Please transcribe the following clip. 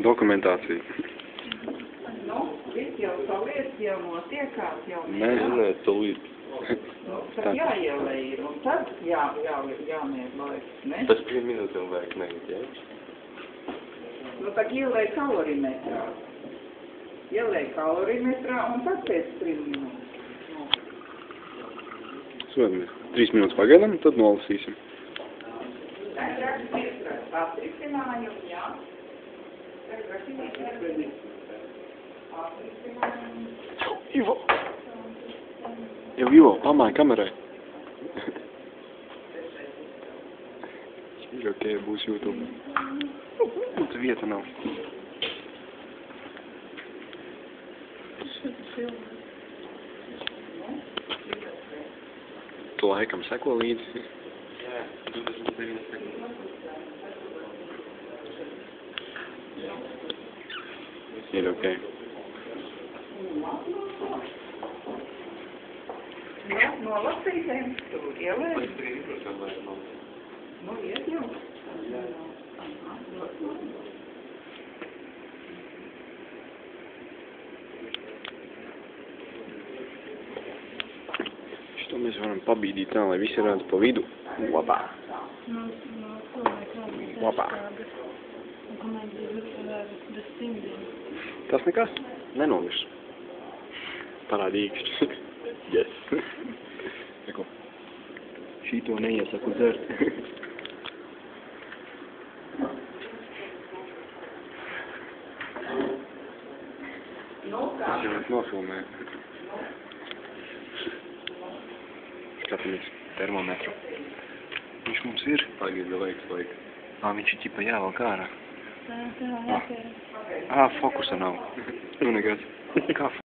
Dokumentācija. Nu, viss jau saliet, jau notiekās, jau... Nē, tūlīt. Nu, tad jāielej ir, un tad jāmēr laiks, ne? Pēc 3 minūtēm vajag neiet, jā? Nu, tad ielej kalorimetrā. Ielej kalorimetrā, un tad pēc 3 minūtes. Svētami, 3 minūtes pagaidām, tad nolasīsim. Tagad rakstīt atrisinājumu, jā. Tagad rakstīt atrisinājumu. Ivo! Jau Ivo, pamāja kamerai. Ir ok, būs YouTube. Tā vieta nav. Tu laikam seko līdzi. Jā, 29 sekundes. Ir ok. Jā, nolasīsim, tu ielēji. Pēc 3 minūtēm vajag nav. Nu, iet jau. Šito mēs varam pabīdīt tā, lai visi redz pa vidu. Labā. Labā. Tas nekas? Nenomirs. Parādi īkšķi. Yes. Eko. Šito neiesaku dzert. Es jau nofilmēju. Skatāmies termometru. Viņš mums ir. Pagaida laiks. Viņš ir ķipa jāvelk ārā. Fokusa nav. Nu nekas. Kā